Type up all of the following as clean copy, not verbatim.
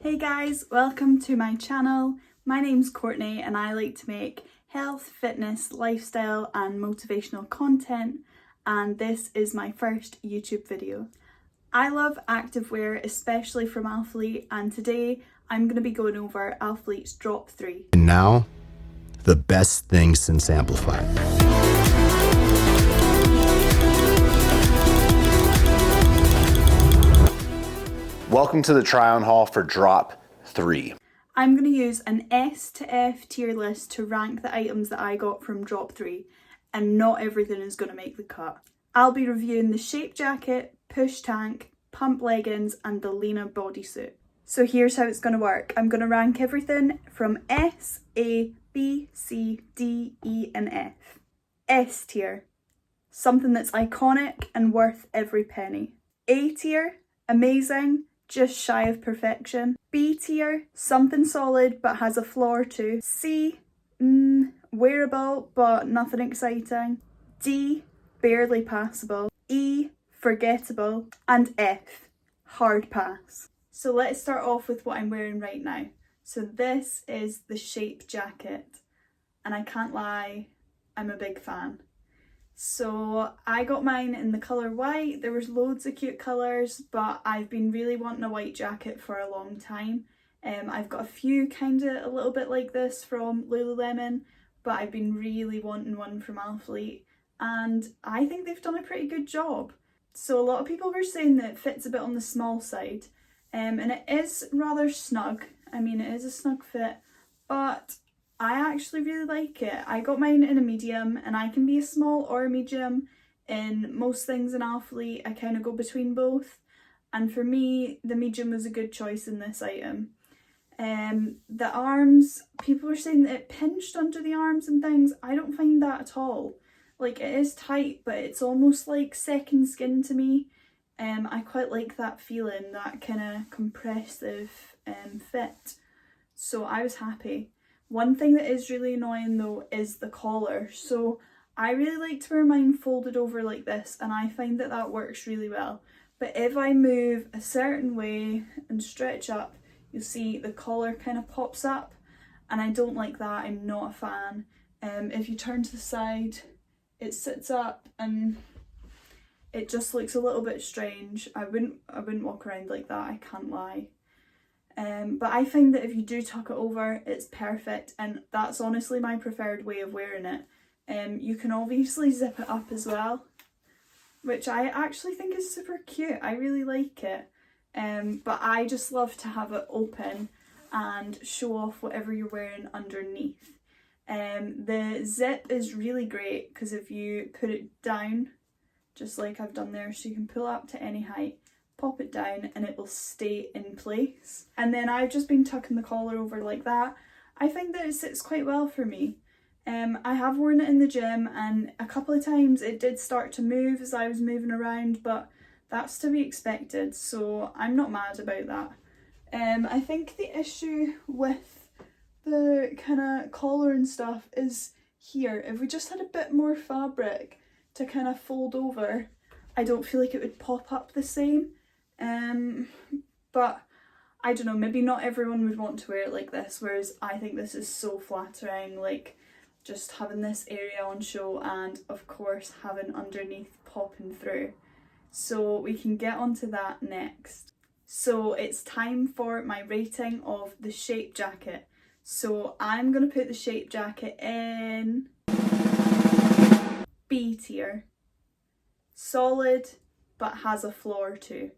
Hey guys, welcome to my channel. My name's Courtney and I like to make health, fitness, lifestyle and motivational content, and this is my first YouTube video. I love activewear, especially from Alphalete, and today I'm going to be going over Alphalete's Drop 3. And now, the best thing since Amplify. Welcome to the try-on haul for Drop 3. I'm going to use an S to F tier list to rank the items that I got from Drop 3, and not everything is going to make the cut. I'll be reviewing the Shape Jacket, Push Tank, Pump Leggings and the Lina Bodysuit. So here's how it's going to work. I'm going to rank everything from S, A, B, C, D, E and F. S tier, something that's iconic and worth every penny. A tier, amazing, just shy of perfection. B tier, something solid but has a flaw or two. C, wearable but nothing exciting. D, barely passable. E, forgettable. And F, hard pass. So let's start off with what I'm wearing right now. So this is the Shape Jacket, and I can't lie, I'm a big fan. So I got mine in the colour white. There was loads of cute colours, but I've been really wanting a white jacket for a long time. I've got a few kind of a little bit like this from Lululemon, but I've been really wanting one from Alphalete, and I think they've done a pretty good job. So a lot of people were saying that it fits a bit on the small side, and it is rather snug. I mean, it is a snug fit, but I actually really like it. I got mine in a medium, and I can be a small or a medium in most things in Alphalete. I kind of go between both, and for me the medium was a good choice in this item. The arms, people were saying that it pinched under the arms and things. I don't find that at all. Like, it is tight, but it's almost like second skin to me. I quite like that feeling, that kind of compressive fit. So I was happy. One thing that is really annoying though is the collar. So I really like to wear mine folded over like this, and I find that that works really well. But if I move a certain way and stretch up, you'll see the collar kind of pops up, and I don't like that. I'm not a fan. If you turn to the side, it sits up and it just looks a little bit strange. I wouldn't walk around like that, I can't lie. But I find that if you do tuck it over, it's perfect, and that's honestly my preferred way of wearing it. You can obviously zip it up as well, which I actually think is super cute. I really like it. But I just love to have it open and show off whatever you're wearing underneath. The zip is really great because if you put it down, just like I've done there, so you can pull up to any height, pop it down and it will stay in place. And then I've just been tucking the collar over like that. I think that it sits quite well for me. I have worn it in the gym, and a couple of times it did start to move as I was moving around, but that's to be expected, so I'm not mad about that. I think the issue with the kind of collar and stuff is here. If we just had a bit more fabric to kind of fold over, I don't feel like it would pop up the same. But I don't know, maybe not everyone would want to wear it like this, whereas I think this is so flattering, like just having this area on show and of course having underneath popping through. So we can get onto that next. So it's time for my rating of the Shape Jacket. So I'm going to put the Shape Jacket in B tier. Solid, but has a flaw or two.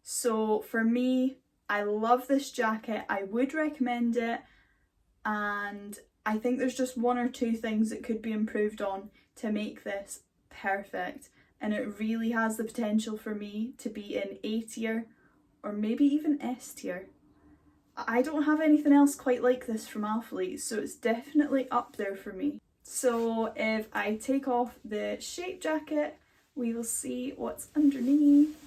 So for me, I love this jacket. I would recommend it, and I think there's just one or two things that could be improved on to make this perfect. And it really has the potential for me to be in A tier or maybe even S tier. I don't have anything else quite like this from Alphalete, so it's definitely up there for me. So if I take off the Shape Jacket, we will see what's underneath.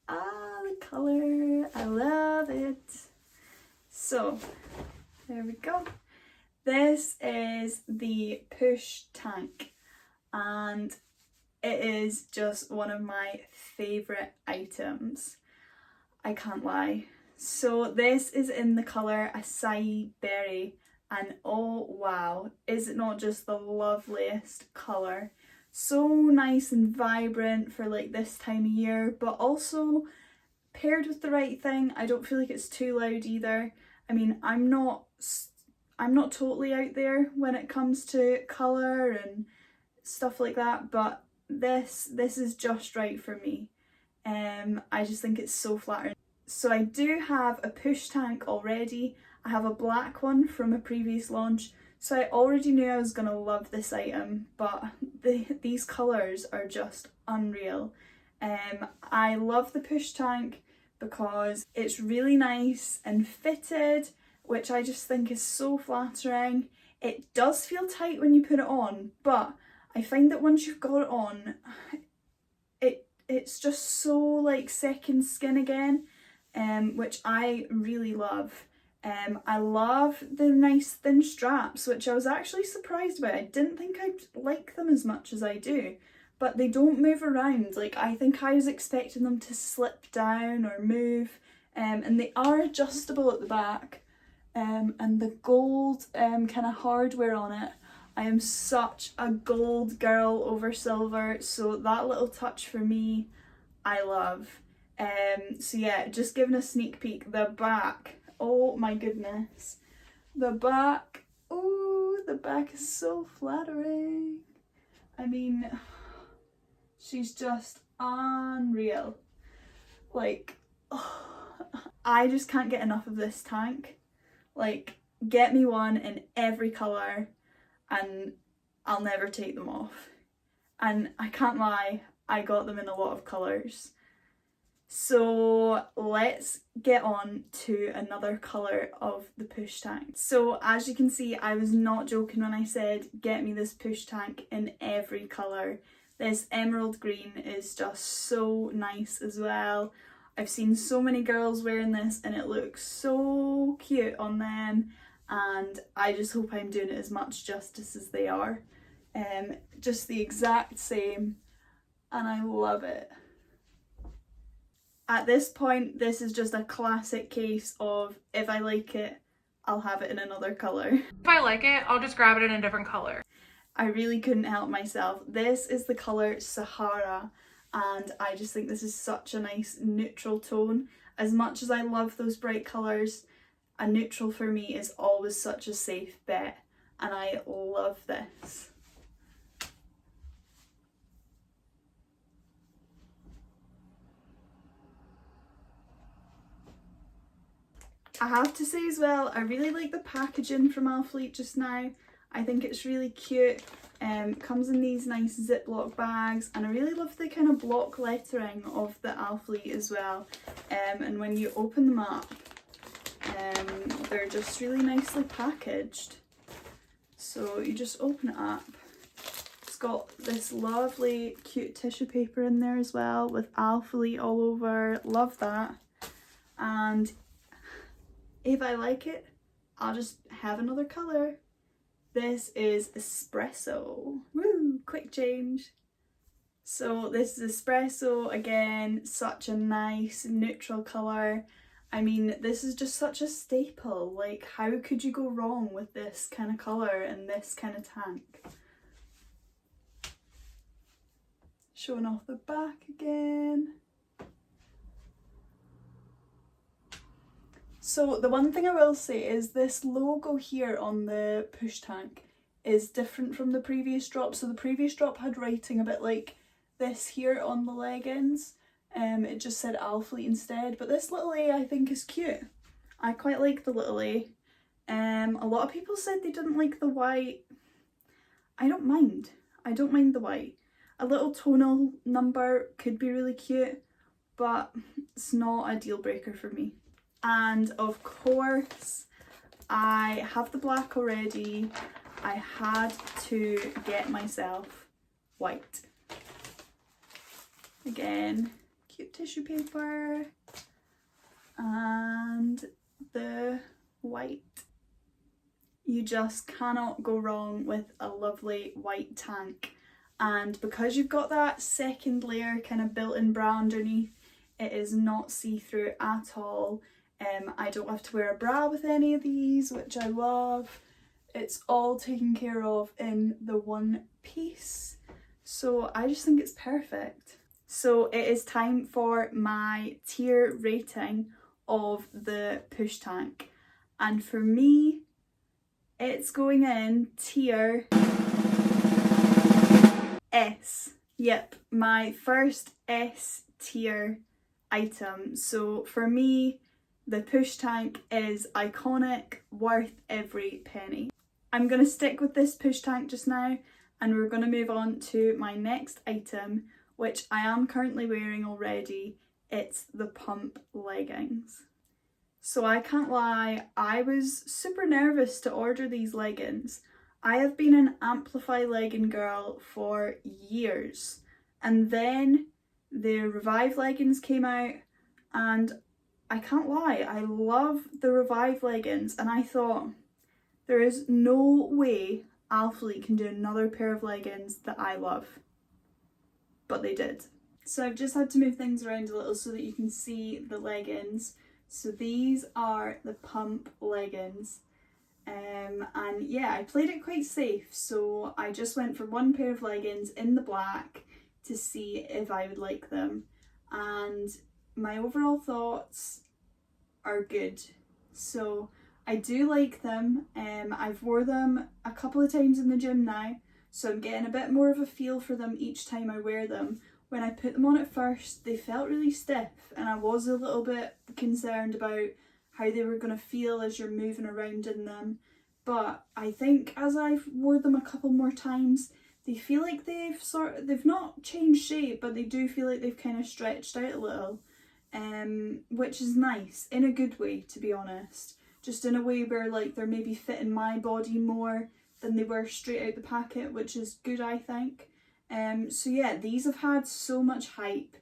Ah, the colour, I love it. So there we go. This is the Push Tank, and it is just one of my favourite items. I can't lie. So this is in the colour Acai Berry, and oh wow, is it not just the loveliest colour? So nice and vibrant for like this time of year, but also paired with the right thing. I don't feel like it's too loud either. I mean, I'm not totally out there when it comes to colour and stuff like that, but this is just right for me. I just think it's so flattering. So I do have a push tank already. I have a black one from a previous launch, so I already knew I was gonna love this item, but these colours are just unreal. I love the push tank because it's really nice and fitted, which I just think is so flattering. It does feel tight when you put it on, but I find that once you've got it on, it's just so like second skin again, which I really love. I love the nice thin straps, which I was actually surprised about. I didn't think I'd like them as much as I do, but they don't move around. Like, I think I was expecting them to slip down or move, and they are adjustable at the back, and the gold kind of hardware on it. I am such a gold girl over silver, so that little touch for me, I love. So yeah, just giving a sneak peek. The back, oh my goodness. The back, oh, the back is so flattering. I mean, she's just unreal. Like, oh, I just can't get enough of this tank. Like, get me one in every colour and I'll never take them off. And I can't lie, I got them in a lot of colours. So let's get on to another colour of the push tank. So as you can see, I was not joking when I said get me this push tank in every colour. This emerald green is just so nice as well. I've seen so many girls wearing this and it looks so cute on them, and I just hope I'm doing it as much justice as they are. Just the exact same, and I love it. At this point, this is just a classic case of if I like it, I'll have it in another colour. If I like it, I'll just grab it in a different colour. I really couldn't help myself. This is the colour Sahara, and I just think this is such a nice neutral tone. As much as I love those bright colours, a neutral for me is always such a safe bet, and I love this. I have to say as well, I really like the packaging from Alphalete just now. I think it's really cute. Comes in these nice Ziploc bags, and I really love the kind of block lettering of the Alphalete as well. And when you open them up, they're just really nicely packaged. So you just open it up. It's got this lovely cute tissue paper in there as well with Alphalete all over. Love that. And if I like it, I'll just have another colour. This is espresso. Woo, quick change. So this is espresso again, such a nice neutral colour. I mean, this is just such a staple. Like, how could you go wrong with this kind of colour and this kind of tank? Showing off the back again. So the one thing I will say is this logo here on the push tank is different from the previous drop. So the previous drop had writing a bit like this here on the leggings. It just said Alphalete instead, but this little A I think is cute. I quite like the little A. A lot of people said they didn't like the white. I don't mind. I don't mind the white. A little tonal number could be really cute, but it's not a deal breaker for me. And of course, I have the black already. I had to get myself white. Again, cute tissue paper and the white. You just cannot go wrong with a lovely white tank. And because you've got that second layer kind of built-in bra underneath, it is not see-through at all. I don't have to wear a bra with any of these, which I love. It's all taken care of in the one piece. So I just think it's perfect. So it is time for my tier rating of the push tank. And for me, it's going in tier S. Yep, my first S tier item. So for me, the push tank is iconic, worth every penny. I'm going to stick with this push tank just now, and we're going to move on to my next item, which I am currently wearing already. It's the pump leggings. So I can't lie, I was super nervous to order these leggings. I have been an Amplify legging girl for years, and then the Revive leggings came out, and I can't lie, I love the Revive leggings, and I thought there is no way Alphalete can do another pair of leggings that I love. But they did. So I've just had to move things around a little so that you can see the leggings. So these are the pump leggings. And yeah, I played it quite safe. So I just went for one pair of leggings in the black to see if I would like them. And my overall thoughts are good. So I do like them. I've wore them a couple of times in the gym now, so I'm getting a bit more of a feel for them each time I wear them. When I put them on at first, they felt really stiff, and I was a little bit concerned about how they were going to feel as you're moving around in them. But I think as I've wore them a couple more times, they feel like they've not changed shape, but they do feel like they've kind of stretched out a little, which is nice, in a good way, to be honest. Just in a way where like they're maybe fitting my body more than they were straight out the packet, which is good, I think. So yeah, these have had so much hype.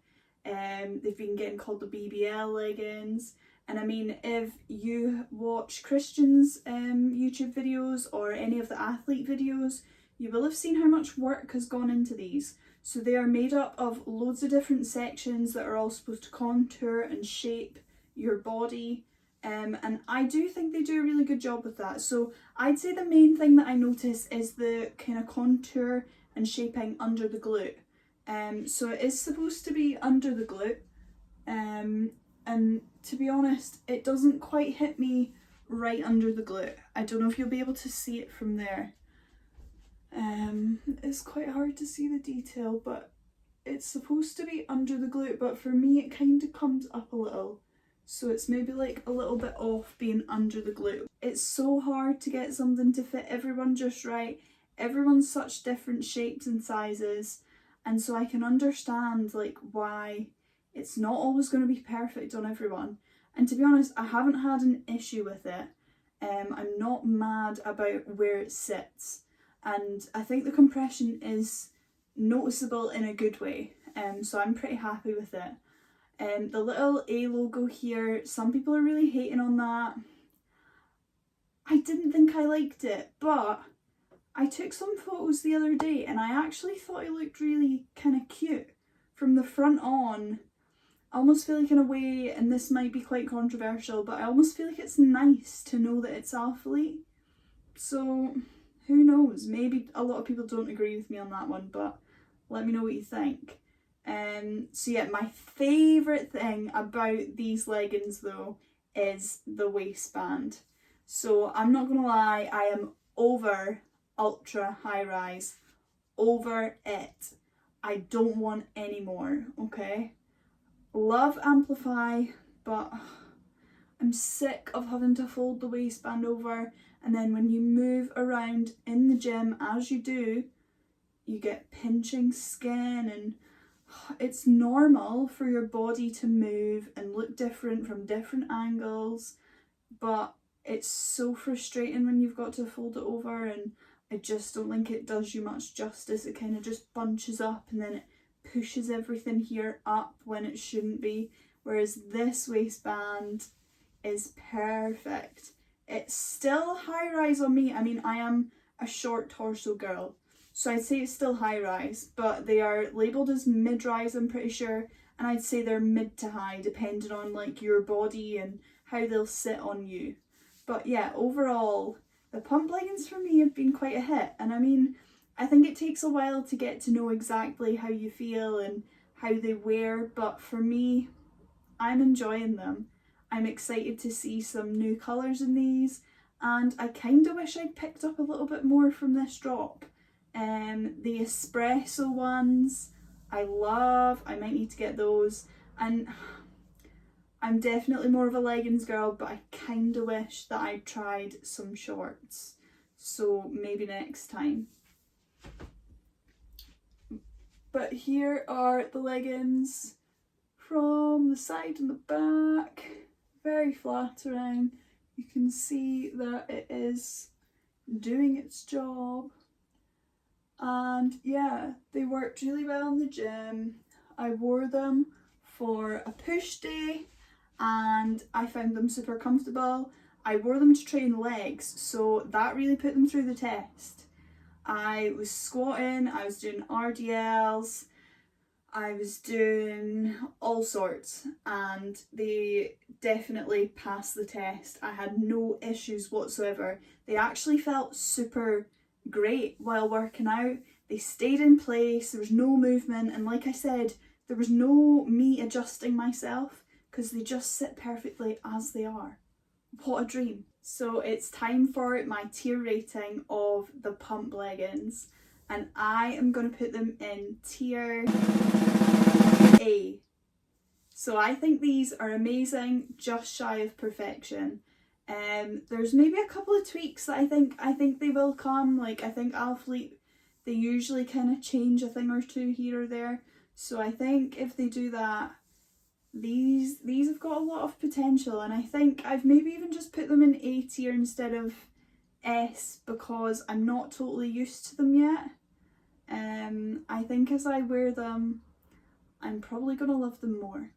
They've been getting called the BBL leggings. And I mean, if you watch Christian's YouTube videos or any of the athlete videos, you will have seen how much work has gone into these. So they are made up of loads of different sections that are all supposed to contour and shape your body. And I do think they do a really good job with that. So I'd say the main thing that I notice is the kind of contour and shaping under the glute. So it is supposed to be under the glute. And to be honest, it doesn't quite hit me right under the glute. I don't know if you'll be able to see it from there. It's quite hard to see the detail, but it's supposed to be under the glute, but for me it kind of comes up a little. So it's maybe like a little bit off being under the glute. It's so hard to get something to fit everyone just right. Everyone's such different shapes and sizes, and so I can understand like why it's not always going to be perfect on everyone. And to be honest, I haven't had an issue with it. I'm not mad about where it sits, and I think the compression is noticeable in a good way. So I'm pretty happy with it. The little A logo here, some people are really hating on that. I didn't think I liked it, but I took some photos the other day and I actually thought it looked really kind of cute. From the front on, I almost feel like in a way, and this might be quite controversial, but I almost feel like it's nice to know that it's Alphalete. So who knows, maybe a lot of people don't agree with me on that one, but let me know what you think. So yeah, my favourite thing about these leggings though is the waistband. So I'm not gonna lie, I am over ultra high rise, over it. I don't want any more, okay? Love Amplify, but I'm sick of having to fold the waistband over, and then when you move around in the gym as you do, you get pinching skin, and it's normal for your body to move and look different from different angles, but it's so frustrating when you've got to fold it over, and I just don't think it does you much justice. It kind of just bunches up and then it pushes everything here up when it shouldn't be, whereas this waistband is perfect. It's still high rise on me. I mean, I am a short torso girl, so I'd say it's still high rise, but they are labelled as mid rise, I'm pretty sure, and I'd say they're mid to high depending on like your body and how they'll sit on you. But yeah, overall, the pump leggings for me have been quite a hit. And I mean, I think it takes a while to get to know exactly how you feel and how they wear, but for me, I'm enjoying them. I'm excited to see some new colours in these, and I kind of wish I'd picked up a little bit more from this drop. The espresso ones, I love. I might need to get those. And I'm definitely more of a leggings girl, but I kind of wish that I'd tried some shorts. So maybe next time. But here are the leggings from the side and the back. Very flattering. You can see that it is doing its job. And yeah, they worked really well in the gym. I wore them for a push day and I found them super comfortable. I wore them to train legs, so that really put them through the test. I was squatting, I was doing RDLs, I was doing all sorts, and they definitely passed the test. I had no issues whatsoever. They actually felt super great while working out. They stayed in place, there was no movement, and like I said, there was no me adjusting myself because they just sit perfectly as they are. What a dream. So it's time for my tier rating of the pump leggings, and I am going to put them in tier A. So I think these are amazing, just shy of perfection. There's maybe a couple of tweaks that I think they will come. Like I think Alphalete, they usually kind of change a thing or two here or there. So I think if they do that, these have got a lot of potential, and I think I've maybe even just put them in A tier instead of S because I'm not totally used to them yet. I think as I wear them, I'm probably going to love them more.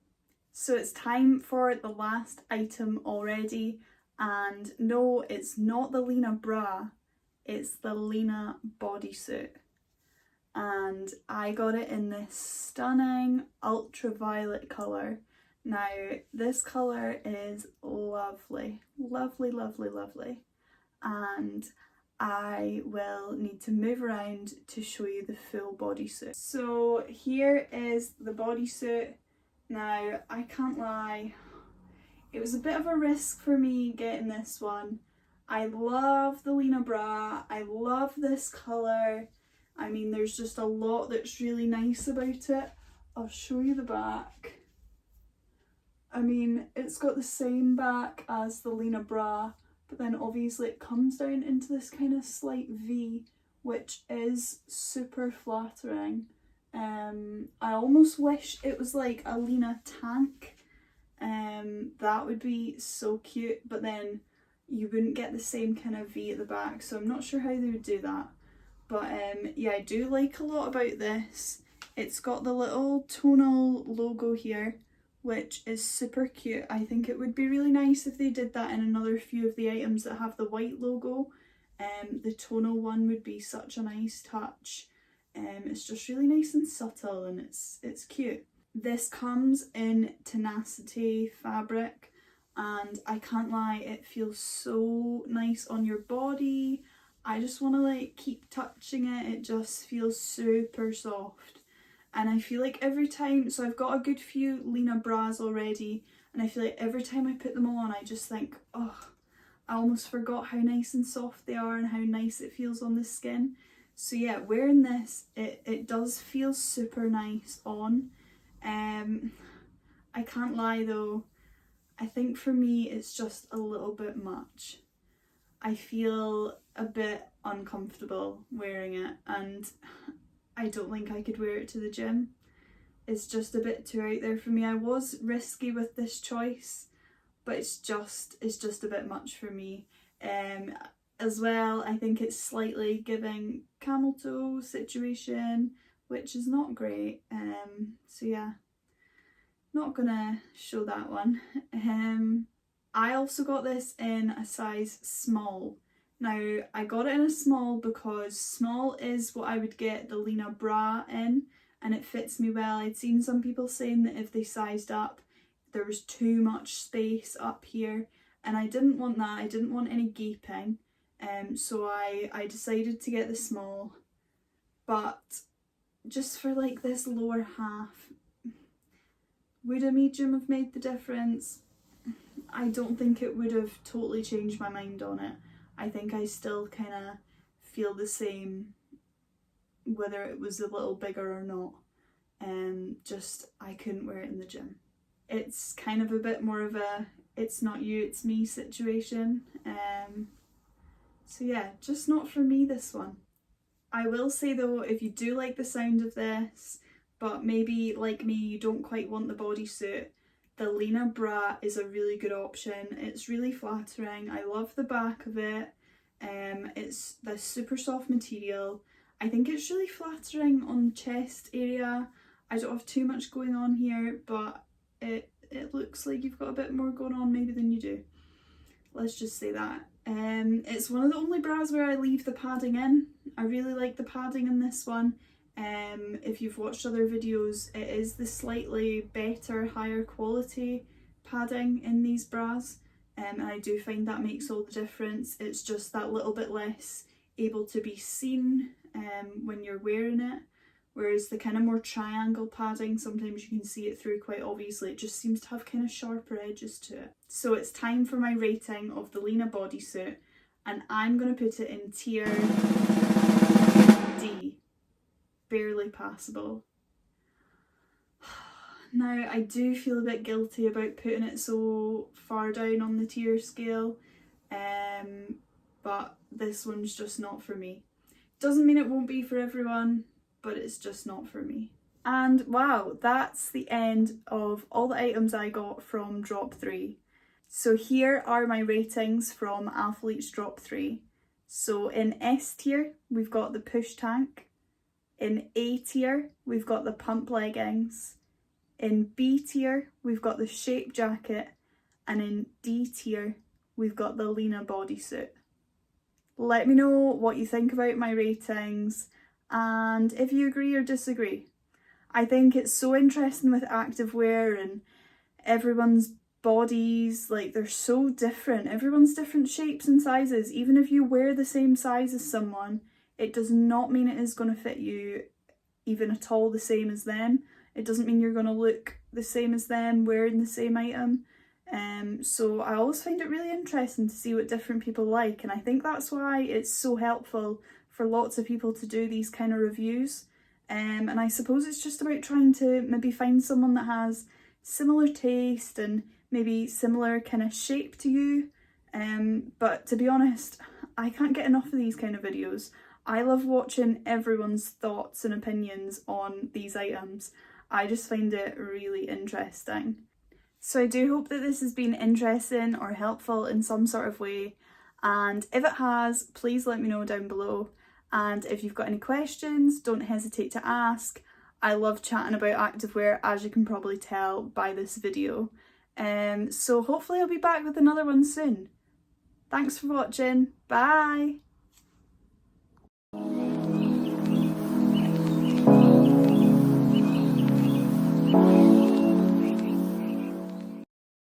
So it's time for the last item already, and no, it's not the Lina bra, it's the Lina bodysuit. And I got it in this stunning ultraviolet colour. Now, this colour is lovely, lovely, lovely, lovely. And I will need to move around to show you the full bodysuit. So here is the bodysuit. Now, I can't lie, it was a bit of a risk for me getting this one. I love the Lina bra, I love this colour. I mean, there's just a lot that's really nice about it. I'll show you the back. I mean, it's got the same back as the Lina bra, but then obviously it comes down into this kind of slight V, which is super flattering. I almost wish it was like a Lina tank. That would be so cute, but then you wouldn't get the same kind of V at the back, so I'm not sure how they would do that. But yeah, I do like a lot about this. It's got the little tonal logo here, which is super cute. I think it would be really nice if they did that in another few of the items that have the white logo. The tonal one would be such a nice touch. It's just really nice and subtle, and it's cute. This comes in Tenacity fabric, and I can't lie, it feels so nice on your body. I just want to like keep touching it. It just feels super soft. And I feel like every time, so I've got a good few Lina bras already, and I feel like every time I put them on, I just think, oh, I almost forgot how nice and soft they are and how nice it feels on the skin. So yeah, wearing this, it does feel super nice on. I can't lie though, I think for me it's just a little bit much. I feel a bit uncomfortable wearing it, and I don't think I could wear it to the gym. It's just a bit too out there for me. I was risky with this choice, but it's just a bit much for me. As well, I think it's slightly giving camel toe situation, which is not great. So yeah, not gonna show that one. I also got this in a size small. Now, I got it in a small because small is what I would get the Lina bra in, and it fits me well. I'd seen some people saying that if they sized up, there was too much space up here, and I didn't want that. I didn't want any gaping, so I decided to get the small. But just for like this lower half, would a medium have made the difference? I don't think it would have totally changed my mind on it. I think I still kind of feel the same whether it was a little bigger or not. Just I couldn't wear it in the gym. It's kind of a bit more of a it's not you, it's me situation. So yeah, just not for me, this one. I will say though, if you do like the sound of this, but maybe like me you don't quite want the bodysuit, the Lina bra is a really good option. It's really flattering. I love the back of it. It's this super soft material. I think it's really flattering on the chest area. I don't have too much going on here, but it looks like you've got a bit more going on maybe than you do. Let's just say that. It's one of the only bras where I leave the padding in. I really like the padding in this one. If you've watched other videos, it is the slightly better, higher quality padding in these bras, and I do find that makes all the difference. It's just that little bit less able to be seen when you're wearing it, whereas the kind of more triangle padding, sometimes you can see it through quite obviously. It just seems to have kind of sharper edges to it. So it's time for my rating of the Lina bodysuit, and I'm going to put it in tier D. Barely passable. Now I do feel a bit guilty about putting it so far down on the tier scale, but this one's just not for me. Doesn't mean it won't be for everyone, but it's just not for me. And wow, that's the end of all the items I got from Drop 3. So here are my ratings from Alphalete Drop 3. So in S tier, we've got the push tank. In A tier, we've got the pump leggings. In B tier, we've got the shape jacket. And in D tier, we've got the Lina bodysuit. Let me know what you think about my ratings and if you agree or disagree. I think it's so interesting with activewear and everyone's bodies, like they're so different. Everyone's different shapes and sizes. Even if you wear the same size as someone, it does not mean it is going to fit you even at all the same as them. It doesn't mean you're going to look the same as them wearing the same item. So I always find it really interesting to see what different people like, and I think that's why it's so helpful for lots of people to do these kind of reviews. And I suppose it's just about trying to maybe find someone that has similar taste and maybe similar kind of shape to you. But to be honest, I can't get enough of these kind of videos. I love watching everyone's thoughts and opinions on these items. I just find it really interesting. So I do hope that this has been interesting or helpful in some sort of way, and if it has, please let me know down below. And if you've got any questions, don't hesitate to ask. I love chatting about activewear, as you can probably tell by this video. So hopefully I'll be back with another one soon. Thanks for watching. Bye!